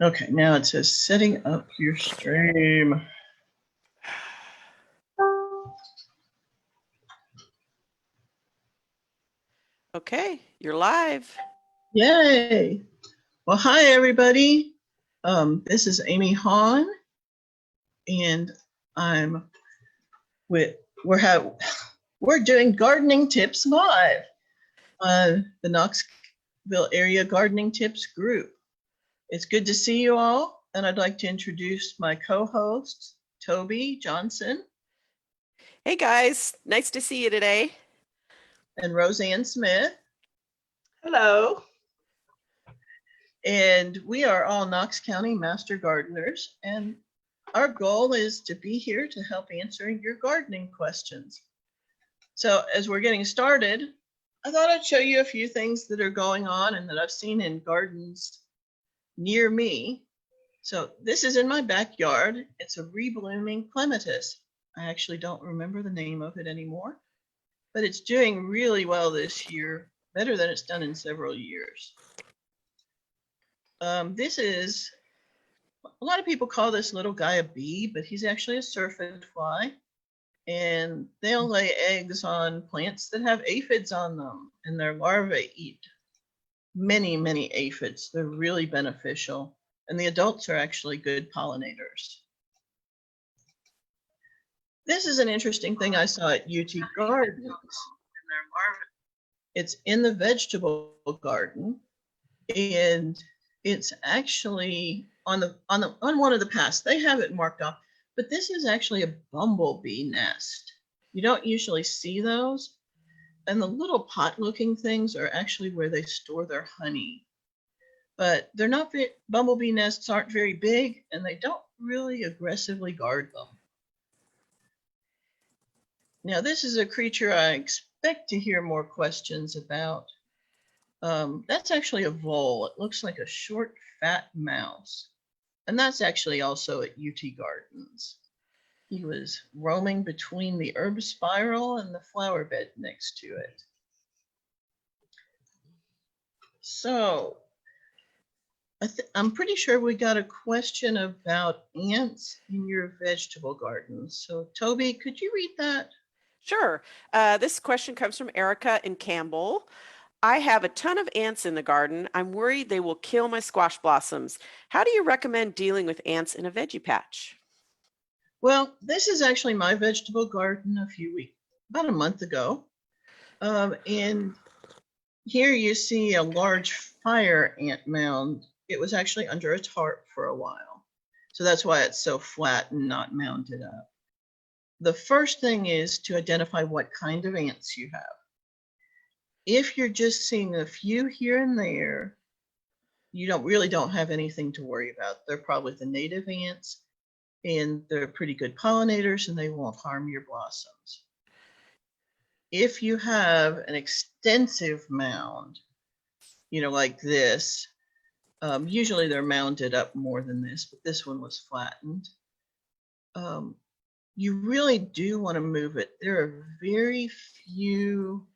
Okay, now it says setting up your stream. Okay, you're live. Yay. Well, hi, everybody. This is Amy Hahn, and I'm with, we're doing Gardening Tips Live on the Knoxville Area Gardening Tips group. It's good to see you all, and I'd like to introduce my co-hosts, Toby Johnson Hey guys, nice to see you today. and Roseanne Smith. Hello. And we are all Knox County Master Gardeners, and our goal is to be here to help answer your gardening questions. So as we're getting started, I thought I'd show you a few things that are going on and that I've seen in gardens near me. So this is in my backyard. It's a reblooming clematis. I actually don't remember the name of it anymore, but it's doing really well this year, better than it's done in several years. This is, a lot of people call this little guy a bee, but he's actually a syrphid fly. And they'll lay eggs on plants that have aphids on them, and their larvae eat many, many aphids. They're really beneficial, and the adults are actually good pollinators. This is an interesting thing I saw at UT Gardens. It's in the vegetable garden, and it's actually on one of the paths. They have it marked off, but this is actually a bumblebee nest. You don't usually see those. And the little pot looking things are actually where they store their honey. But they're not, bumblebee nests aren't very big, and they don't really aggressively guard them. Now, this is a creature I expect to hear more questions about. That's actually a vole. It looks like a short, fat mouse. And that's actually also at UT Gardens. He was roaming between the herb spiral and the flower bed next to it. So I'm pretty sure we got a question about ants in your vegetable garden. So Toby, could you read that? Sure. This question comes from Erica in Campbell. I have a ton of ants in the garden. I'm worried they will kill my squash blossoms. How do you recommend dealing with ants in a veggie patch? Well, this is actually my vegetable garden about a month ago. And here you see a large fire ant mound. It was actually under a tarp for a while. So that's why it's so flat and not mounded up. The first thing is to identify what kind of ants you have. If you're just seeing a few here and there, you don't have anything to worry about. They're probably the native ants, and they're pretty good pollinators, and they won't harm your blossoms. If you have an extensive mound, like this, usually they're mounded up more than this, but this one was flattened. You really do want to move it. There are very few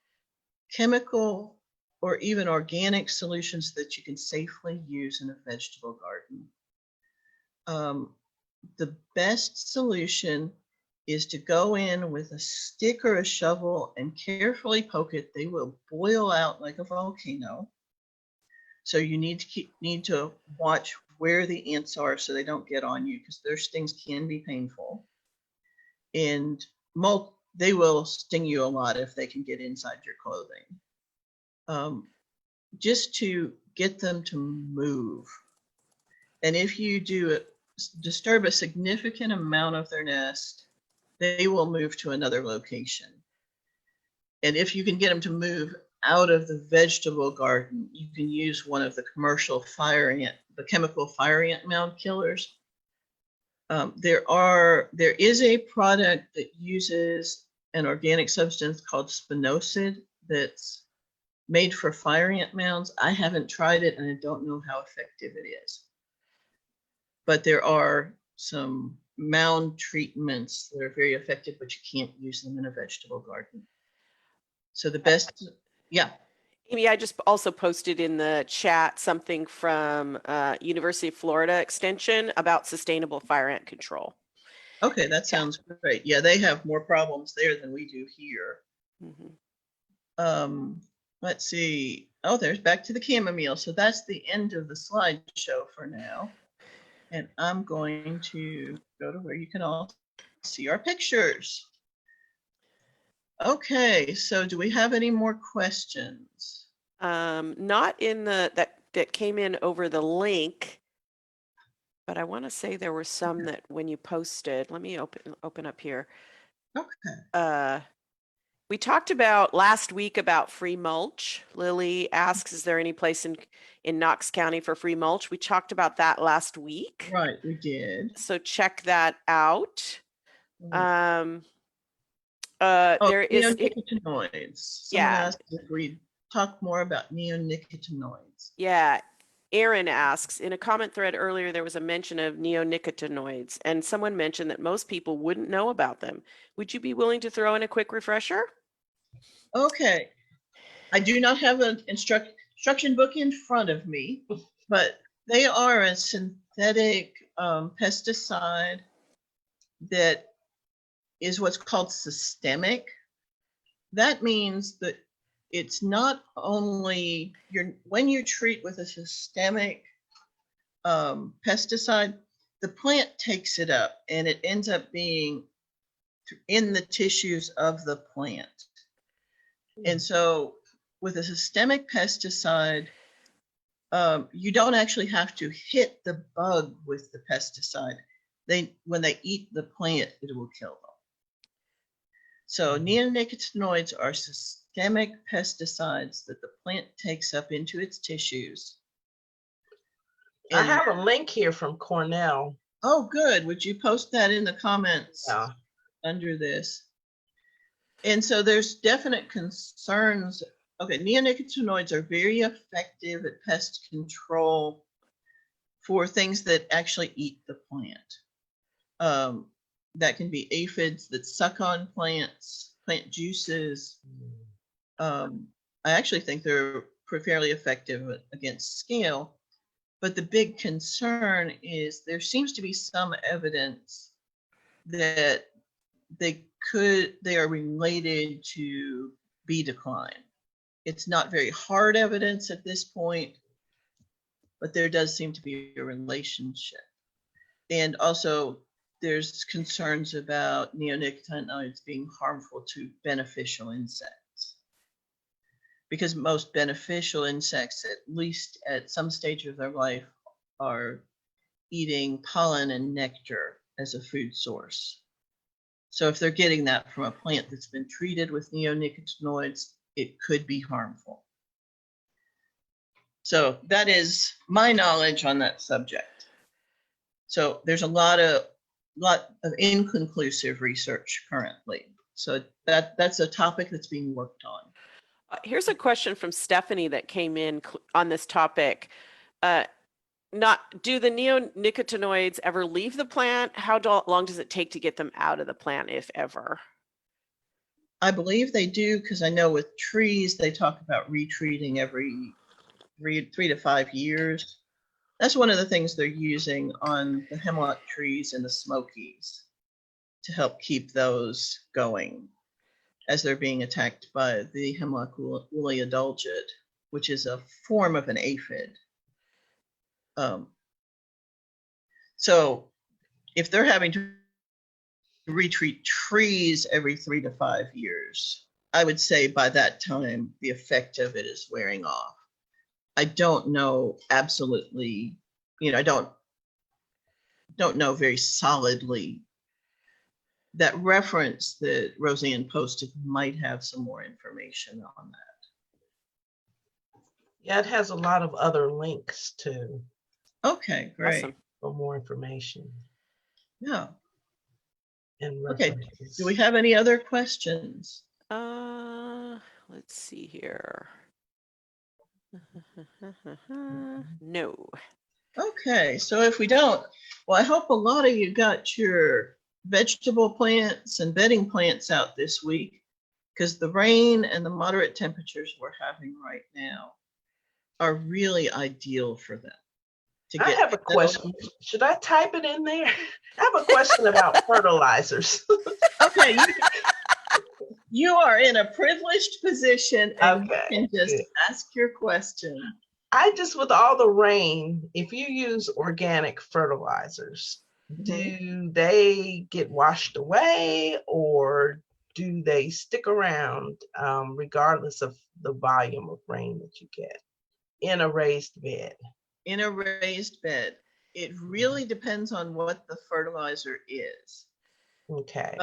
chemical or even organic solutions that you can safely use in a vegetable garden. The best solution is to go in with a stick or a shovel and carefully poke it. They will boil out like a volcano. So you need to watch where the ants are so they don't get on you, because their stings can be painful. And they will sting you a lot if they can get inside your clothing. Just to get them to move. And if you disturb a significant amount of their nest, they will move to another location. And if you can get them to move out of the vegetable garden, you can use one of the commercial the chemical fire ant mound killers. There is a product that uses an organic substance called spinosad that's made for fire ant mounds. I haven't tried it, and I don't know how effective it is. But there are some mound treatments that are very effective, but you can't use them in a vegetable garden. So the best, yeah. Amy, I just also posted in the chat something from University of Florida Extension about sustainable fire ant control. Okay, that sounds great. Yeah, they have more problems there than we do here. Mhm. Let's see. Oh, there's back to the chamomile. So that's the end of the slideshow for now. And I'm going to go to where you can all see our pictures. Okay, so do we have any more questions? Not in the that came in over the link, but I want to say there were some that when you posted. Let me open up here. Okay. We talked about last week about free mulch. Lily asks, is there any place in Knox County for free mulch? We talked about that last week. Right, we did. So check that out. Oh, There is neonicotinoids. Someone yeah. asked if we talk more about neonicotinoids. Yeah. Aaron asks, in a comment thread earlier, there was a mention of neonicotinoids, and someone mentioned that most people wouldn't know about them. Would you be willing to throw in a quick refresher? Okay. I do not have an instruction book in front of me, but they are a synthetic pesticide that is what's called systemic. That means that it's not only when you treat with a systemic pesticide, the plant takes it up and it ends up being in the tissues of the plant. And so with a systemic pesticide, you don't actually have to hit the bug with the pesticide. When they eat the plant, it will kill them. So neonicotinoids are systemic pesticides that the plant takes up into its tissues. I have a link here from Cornell. Oh, good. Would you post that in the comments Yeah. under this? And so there's definite concerns. Okay, neonicotinoids are very effective at pest control for things that actually eat the plant. That can be aphids that suck on plants, plant juices. I actually think they're fairly effective against scale. But the big concern is there seems to be some evidence that they are related to bee decline. It's not very hard evidence at this point, but there does seem to be a relationship. And also there's concerns about neonicotinoids being harmful to beneficial insects, because most beneficial insects, at least at some stage of their life, are eating pollen and nectar as a food source. So if they're getting that from a plant that's been treated with neonicotinoids, it could be harmful. So that is my knowledge on that subject. So there's a lot of inconclusive research currently. So that's a topic that's being worked on. Here's a question from Stephanie that came in on this topic. Do the neonicotinoids ever leave the plant? How long does it take to get them out of the plant, if ever? I believe they do, because I know with trees, they talk about retreating every 3 to 5 years. That's one of the things they're using on the hemlock trees and the Smokies to help keep those going as they're being attacked by the hemlock woolly adelgid, which is a form of an aphid. So if they're having to retreat trees every 3 to 5 years, I would say by that time, the effect of it is wearing off. I don't know absolutely, I don't know very solidly. That reference that Roseanne posted might have some more information on that. Yeah, it has a lot of other links too. Okay, great. Awesome. For more information. Yeah. And okay. Do we have any other questions? Let's see here. No. Okay, so if we don't, well, I hope a lot of you got your vegetable plants and bedding plants out this week. because the rain and the moderate temperatures we're having right now are really ideal for them to I get have a question. Should I type it in there? I have a question about fertilizers. Okay, you are in a privileged position and Okay, you can just good. ask your question. With all the rain, if you use organic fertilizers, Mhm. do they get washed away or do they stick around regardless of the volume of rain that you get in a raised bed? In a raised bed, it really depends on what the fertilizer is. Okay.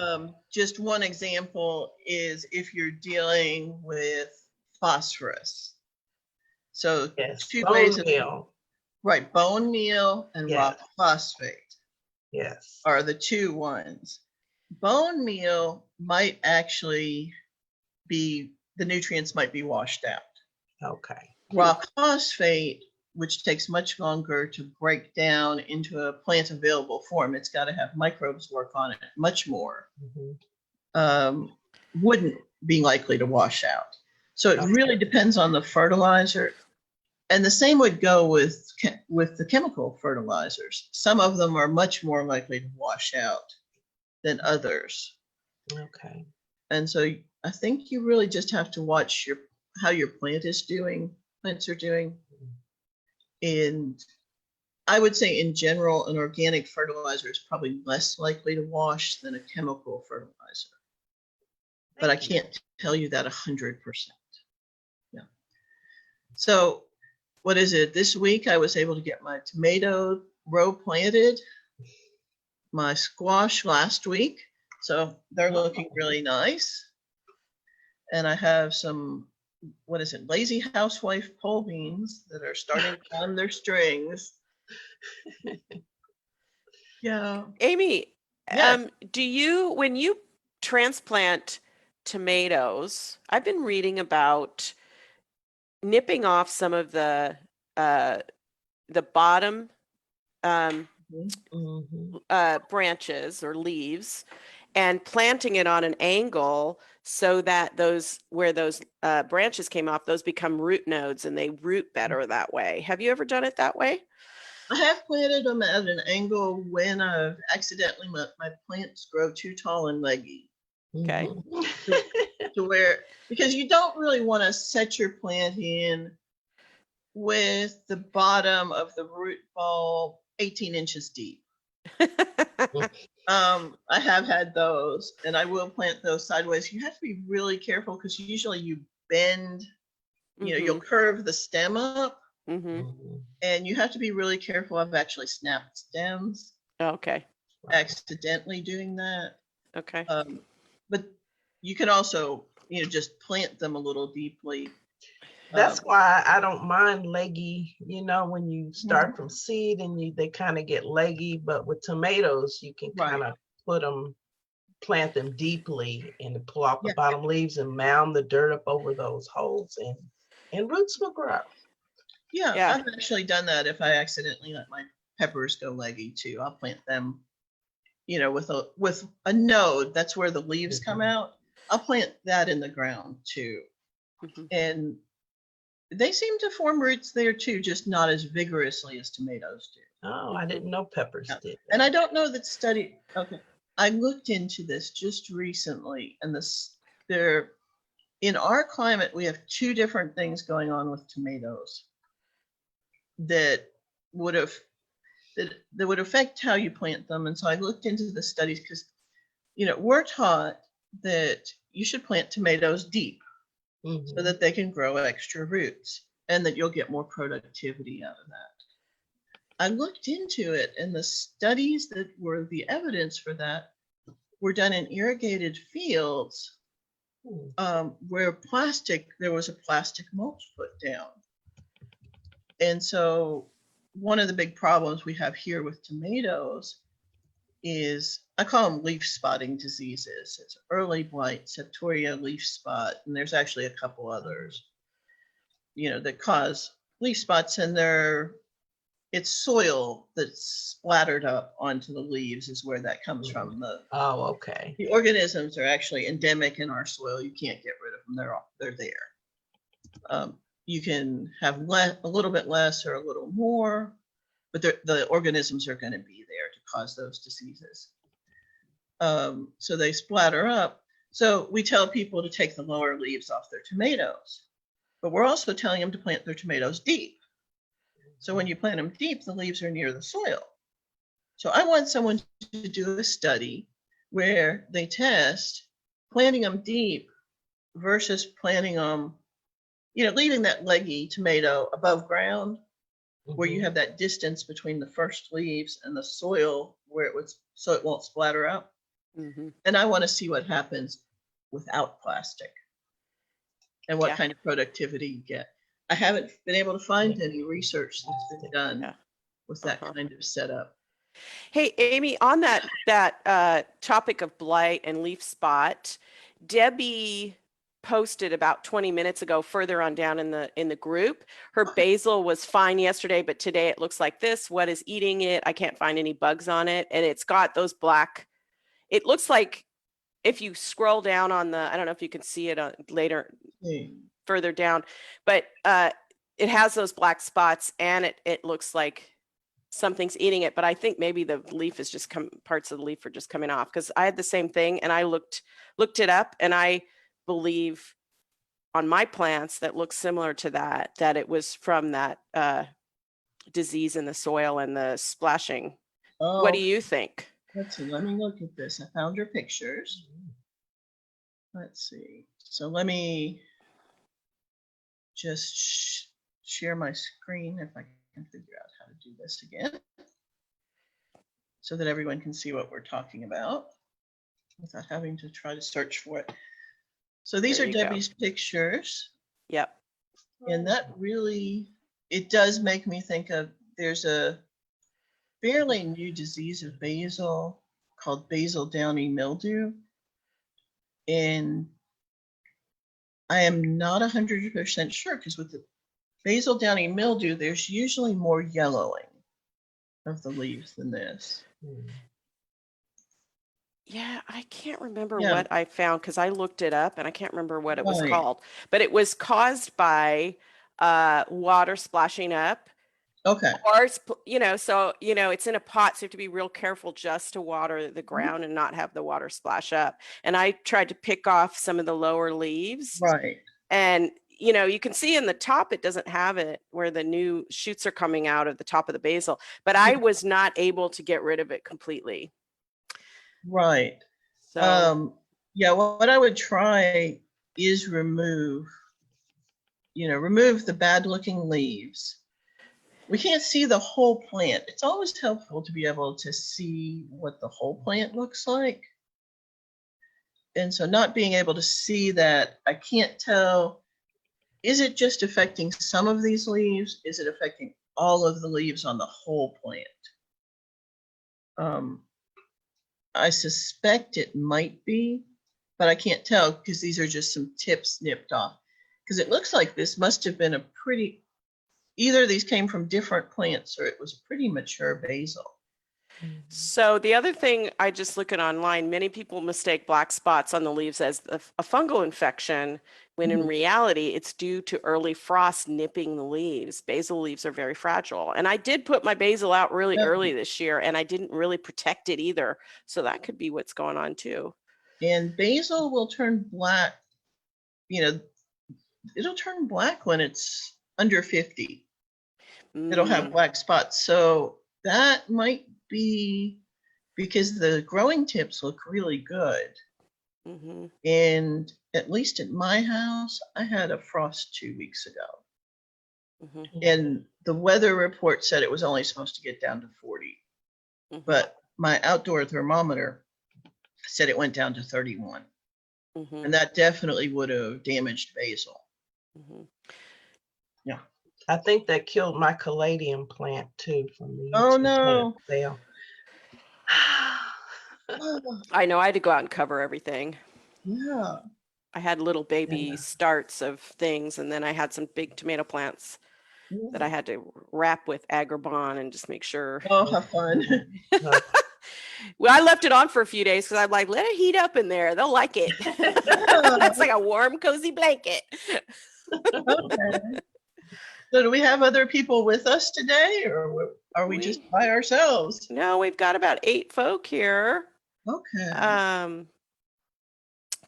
Just one example is if you're dealing with phosphorus. So Yes, two bone ways of, meal. right, bone meal and Yes. rock phosphate Yes. are the two ones. Bone meal might actually be, the nutrients might be washed out. Okay. Rock phosphate, which takes much longer to break down into a plant available form, it's got to have microbes work on it much more, wouldn't be likely to wash out. So it really depends on the fertilizer. And the same would go with the chemical fertilizers. Some of them are much more likely to wash out than others. Okay. And so I think you really just have to watch how your plants are doing. And I would say in general, an organic fertilizer is probably less likely to wash than a chemical fertilizer. But I can't tell you that 100%. Yeah. So what is it? This week I was able to get my tomato row planted, my squash last week. So they're looking really nice. And I have some, what is it, lazy housewife pole beans that are starting to climb their strings. Yeah. Amy, Yes. when you transplant tomatoes, I've been reading about nipping off some of the bottom branches or leaves and planting it on an angle so that where those branches came off, those become root nodes and they root better that way. Have you ever done it that way? I have planted them at an angle when I've accidentally let my plants grow too tall and leggy. Okay. To where, because you don't really want to set your plant in with the bottom of the root ball 18 inches deep. I have had those, and I will plant those sideways. You have to be really careful because usually you bend, you'll curve the stem up, and you have to be really careful. I've actually snapped stems. Okay. Accidentally doing that. Okay. But you can also, just plant them a little deeply. That's why I don't mind leggy, when you start from seed and they kind of get leggy, but with tomatoes, you can kind of plant them deeply and pull off the bottom leaves and mound the dirt up over those holes and roots will grow. Yeah, I've actually done that if I accidentally let my peppers go leggy too. I'll plant them, with a node, that's where the leaves come out. I'll plant that in the ground too. And they seem to form roots there too, just not as vigorously as tomatoes do. Oh, I didn't know peppers did that. And I don't know that I looked into this just recently, and in our climate, we have two different things going on with tomatoes that would affect how you plant them. And so I looked into the studies because, we're taught that you should plant tomatoes deep so that they can grow extra roots and that you'll get more productivity out of that. I looked into it, and the studies that were the evidence for that were done in irrigated fields where there was a plastic mulch put down. And so one of the big problems we have here with tomatoes is, I call them leaf spotting diseases. It's early blight, septoria leaf spot, and there's actually a couple others, that cause leaf spots, and they're it's soil that's splattered up onto the leaves is where that comes from. Oh, okay. The organisms are actually endemic in our soil. You can't get rid of them. They're there. You can have a little bit less or a little more, but the organisms are going to be there to cause those diseases. So they splatter up. So we tell people to take the lower leaves off their tomatoes, but we're also telling them to plant their tomatoes deep. So when you plant them deep, the leaves are near the soil. So I want someone to do a study where they test planting them deep versus planting them, leaving that leggy tomato above ground where you have that distance between the first leaves and the soil so it won't splatter up. And I want to see what happens without plastic and what kind of productivity you get. I haven't been able to find any research that's been done with that kind of setup. Hey, Amy, on that topic of blight and leaf spot, Debbie posted about 20 minutes ago further on down in the group. Her basil was fine yesterday, but today it looks like this. What is eating it? I can't find any bugs on it. And it's got those black, it looks like if you scroll down on I don't know if you can see it later, further down, but it has those black spots and it looks like something's eating it, but I think maybe the leaf is just parts of the leaf are just coming off, because I had the same thing and I looked it up, and I believe on my plants that looks similar to that it was from that disease in the soil and the splashing. What do you think? Let's see, let me look at this. I found your pictures. Let's see. So let me just share my screen if I can figure out how to do this again so that everyone can see what we're talking about without having to try to search for it. So these are Debbie's pictures. Yep. And that really, it does make me think of, there's a fairly new disease of basil called basil downy mildew. And I am not 100% sure, because with the basil downy mildew, there's usually more yellowing of the leaves than this. Yeah, I can't remember what I found because I looked it up and I can't remember what it was called, but it was caused by water splashing up. Okay. Or, so, it's in a pot, so you have to be real careful just to water the ground and not have the water splash up. And I tried to pick off some of the lower leaves. Right. And, you can see in the top, it doesn't have it where the new shoots are coming out of the top of the basil, but I was not able to get rid of it completely. Right. So, yeah, what I would try is remove the bad looking leaves. We can't see the whole plant. It's always helpful to be able to see what the whole plant looks like. And so not being able to see that, I can't tell, is it just affecting some of these leaves? Is it affecting all of the leaves on the whole plant? I suspect it might be, but I can't tell because these are just some tips nipped off. Because it looks like this must have been either these came from different plants or it was pretty mature basil. So the other thing, I just looking online, many people mistake black spots on the leaves as a fungal infection, when in reality, it's due to early frost nipping the leaves. Basil leaves are very fragile. And I did put my basil out really early this year, and I didn't really protect it either. So that could be what's going on too. And basil will turn black, it'll turn black when it's under 50. It'll have black spots. So that might be because the growing tips look really good. And at least at my house, I had a frost 2 weeks ago. And the weather report said it was only supposed to get down to 40. But my outdoor thermometer said it went down to 31. And that definitely would have damaged basil. Yeah. I think that killed my caladium plant too from the Oh no. sale. I know, I had to go out and cover everything. Yeah. I had little baby starts of things, and then I had some big tomato plants. that I had to wrap with Agribon and just make sure. Oh, have fun. Uh, Well, I left it on for a few days because I'm like, let it heat up in there. They'll like it. It's like a warm, cozy blanket. Okay. So do we have other people with us today, or are we just by ourselves? No, we've got about 8 folk here. Okay.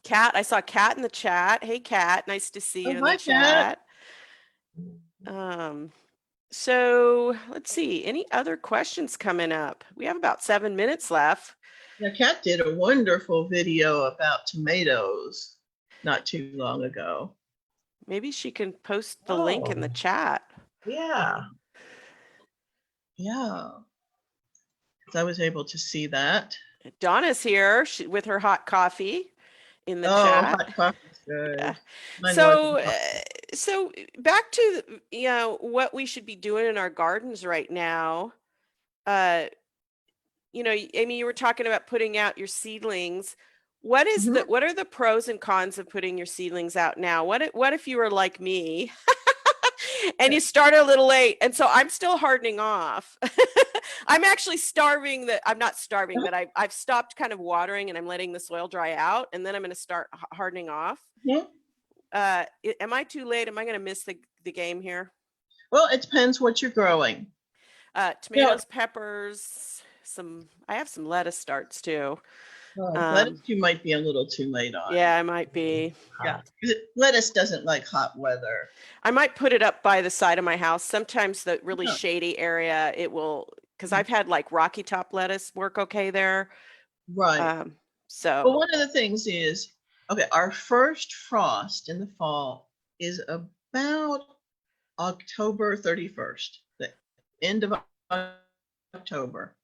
Kat, I saw Kat in the chat. Hey, Kat, nice to see you in Hi, the Kat. chat. So let's see, any other questions coming up? We have about 7 minutes left. Yeah, Kat did a wonderful video about tomatoes not too long ago. Maybe she can post the link in the chat. Yeah. Yeah. I was able to see that. Donna's here with her hot coffee in the Oh, chat. hot coffee's good. Yeah. Mine So, wasn't hot. so back to what we should be doing in our gardens right now. Amy, you were talking about putting out your seedlings. What are the pros and cons of putting your seedlings out now? What if you were like me and you started a little late? And so I'm still hardening off. I'm actually I'm not starving, but I've stopped kind of watering and I'm letting the soil dry out, and then I'm going to start hardening off. Mhm. Am I too late? Am I going to miss the game here? Well, it depends what you're growing. Tomatoes, peppers, I have some lettuce starts too. Lettuce you might be a little too late on. Yeah, I might be. Yeah, lettuce doesn't like hot weather. I might put it up by the side of my house. Sometimes the really shady area, it will, because I've had like rocky top lettuce work okay there. Right. But one of the things is, okay, our first frost in the fall is about October 31st, the end of October.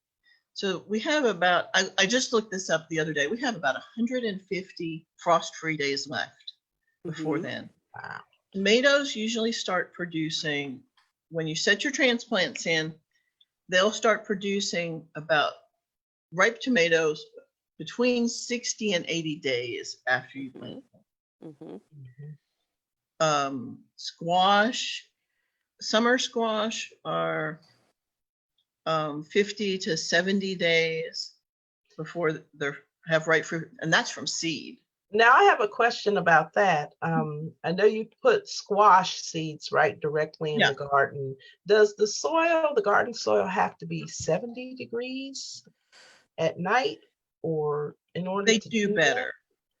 So we have about, I just looked this up the other day, we have about 150 frost-free days left before then. Wow. Tomatoes usually start producing, when you set your transplants in, they'll start producing about ripe tomatoes between 60 and 80 days after you plant them. Squash, summer squash are 50 to 70 days before they have ripe fruit, and that's from seed. Now I have a question about that. I know you put squash seeds right directly in the garden. Does the garden soil have to be 70 degrees at night, or in order They to do better?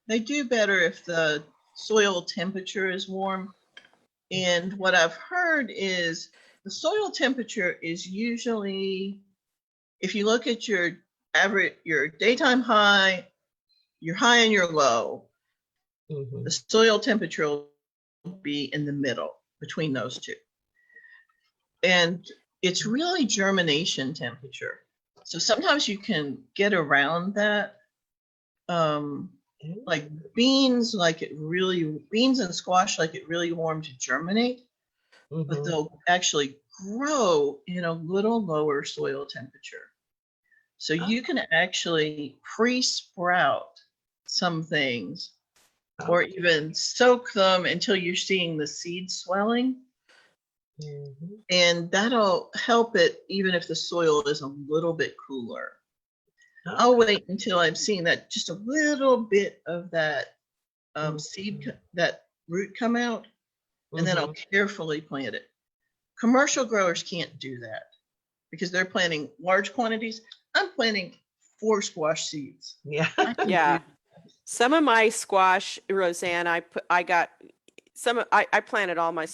They do better if the soil temperature is warm. And what I've heard is the soil temperature is usually, if you look at your average, your daytime high, your high and your low, the soil temperature will be in the middle between those two. And it's really germination temperature. So sometimes you can get around that. Like beans and squash like it really warm to germinate, but they'll actually grow in a little lower soil temperature. So you can actually pre-sprout some things or even soak them until you're seeing the seed swelling. And that'll help it even if the soil is a little bit cooler. I'll wait until I'm seeing that just a little bit of that seed, that root come out, and then I'll carefully plant it. Commercial growers can't do that because they're planting large quantities. I'm planting 4 squash seeds. Yeah. Yeah. Some of my squash, Roseanne, I planted all my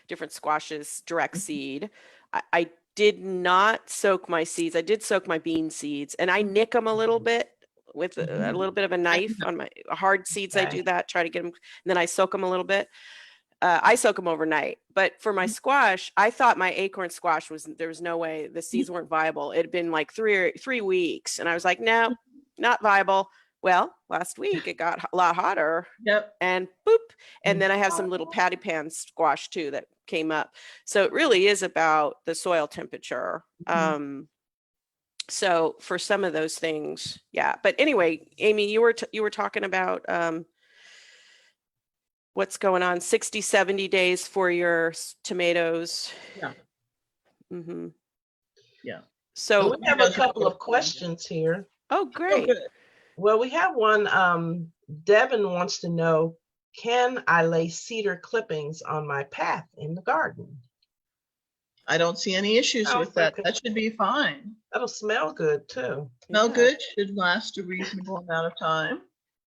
different squashes direct seed. I did not soak my seeds. I did soak my bean seeds, and I nick them a little bit with a little bit of a knife on my hard seeds. I do that, try to get them, and then I soak them a little bit. I soak them overnight. But for my squash, I thought my acorn squash there was no way the seeds weren't viable. It had been like 3 weeks, and I was like, no, not viable. Well, last week it got a lot hotter. Yep. And boop. And then I have some little patty pan squash too that came up. So it really is about the soil temperature. So for some of those things, yeah. But anyway, Amy, you were talking about what's going on, 60, 70 days for your tomatoes. Yeah. Mm-hmm. Yeah. So we have a couple of questions here. Oh, great. good. Well, we have one. Devin wants to know, can I lay cedar clippings on my path in the garden? I don't see any issues Oh, with that. okay. That should be fine. That'll smell good too. Smell Yeah. good, should last a reasonable amount of time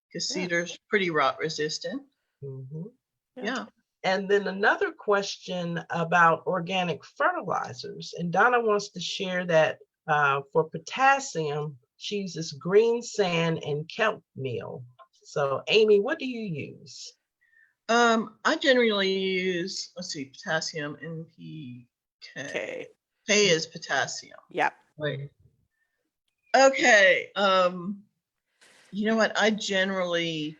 because Yeah. cedar's pretty rot resistant. Mhm. Yeah. And then another question about organic fertilizers. And Donna wants to share that for potassium, she uses green sand and kelp meal. So Amy, what do you use? I generally use, let's see, potassium, NPK. Okay. K is potassium. Yep. Wait. Okay. You know what? I generally,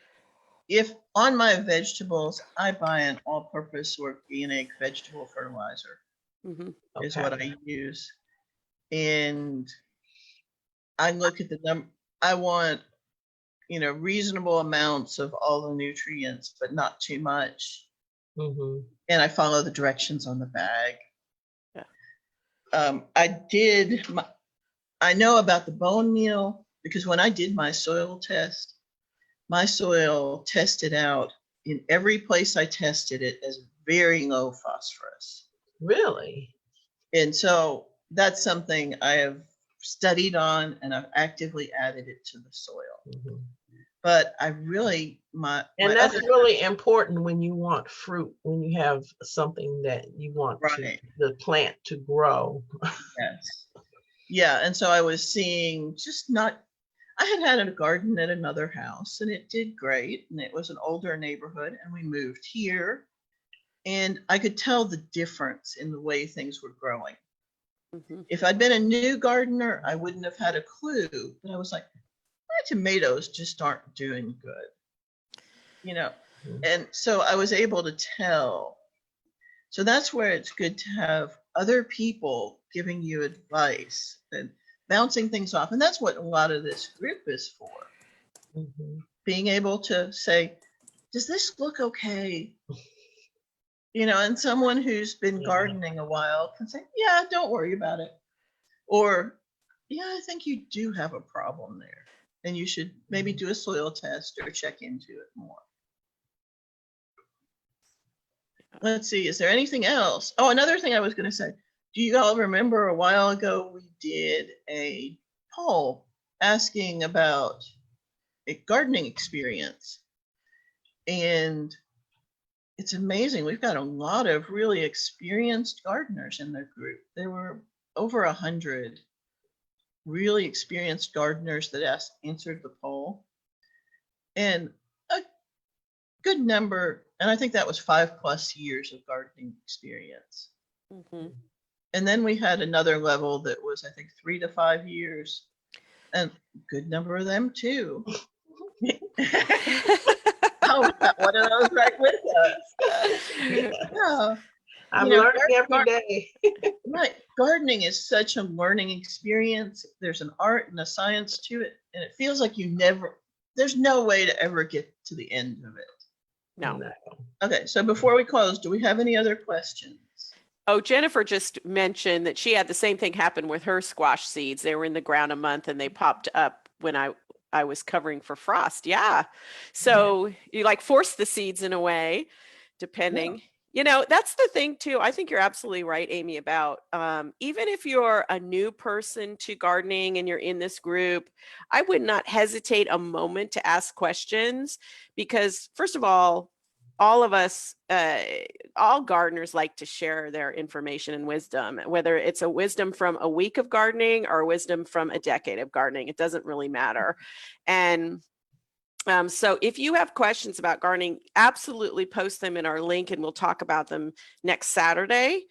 if on my vegetables, I buy an all-purpose organic vegetable fertilizer Mm-hmm. is what I use. And I look at the number, I want, reasonable amounts of all the nutrients, but not too much. Mm-hmm. And I follow the directions on the bag. Yeah. I know about the bone meal because when I did my soil tested out in every place I tested it as very low phosphorus. Really? And so that's something I have studied on and I've actively added it to the soil. Mm-hmm. But I really, that's really important when you want fruit, when you have something that you want the plant to grow. Yes. Yeah. And so I was seeing I had a garden at another house and it did great. And it was an older neighborhood and we moved here. And I could tell the difference in the way things were growing. Mm-hmm. If I'd been a new gardener, I wouldn't have had a clue. But I was like, my tomatoes just aren't doing good. And so I was able to tell. So that's where it's good to have other people giving you advice and bouncing things off. And that's what a lot of this group is for. Mm-hmm. Being able to say, does this look okay? And someone who's been gardening a while can say, yeah, don't worry about it. Or, yeah, I think you do have a problem there. And you should maybe do a soil test or check into it more. Let's see, is there anything else? Oh, another thing I was going to say. Do you all remember a while ago we did a poll asking about a gardening experience? And it's amazing. We've got a lot of really experienced gardeners in the group. There were over 100 really experienced gardeners that answered the poll. And a good number, and I think that was 5+ years of gardening experience. Mm-hmm. And then we had another level that was, I think, 3 to 5 years. And a good number of them too. Oh, we got one of those right with us. Yeah. I'm learning every day. Right. Gardening is such a learning experience. There's an art and a science to it. And it feels like there's no way to ever get to the end of it. No. Okay. So before we close, do we have any other questions? Oh, Jennifer just mentioned that she had the same thing happen with her squash seeds. They were in the ground a month and they popped up when I was covering for frost. Yeah. So you force the seeds in a way, depending. Yeah. That's the thing too. I think you're absolutely right, Amy, about even if you're a new person to gardening and you're in this group, I would not hesitate a moment to ask questions because first of all of us, all gardeners like to share their information and wisdom, whether it's a wisdom from a week of gardening or wisdom from a decade of gardening, it doesn't really matter. And so if you have questions about gardening, absolutely post them in our link and we'll talk about them next Saturday.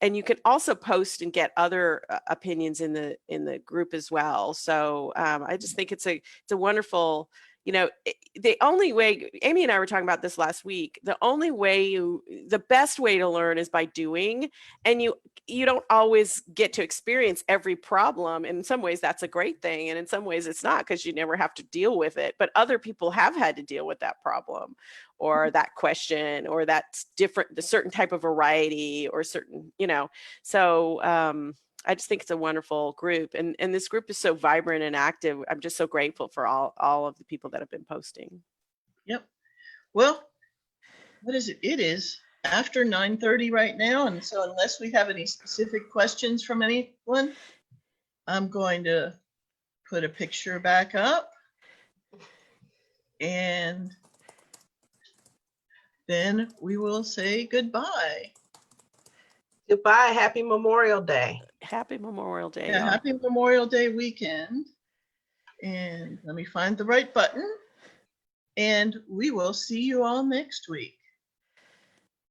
And you can also post and get other opinions in the group as well. So I just think it's a wonderful the only way, Amy and I were talking about this last week, the best way to learn is by doing, and you don't always get to experience every problem. In some ways that's a great thing, and in some ways it's not, because you never have to deal with it, but other people have had to deal with that problem or that question or that's different, the certain type of variety or certain, so I just think it's a wonderful group, and this group is so vibrant and active. I'm just so grateful for all of the people that have been posting. Yep. Well, what is it? It is after 9:30 right now, and so unless we have any specific questions from anyone, I'm going to put a picture back up, and then we will say goodbye. Goodbye. Happy Memorial Day. Happy Memorial Day. Yeah, y'all. happy Memorial Day weekend. And let me find the right button. And we will see you all next week.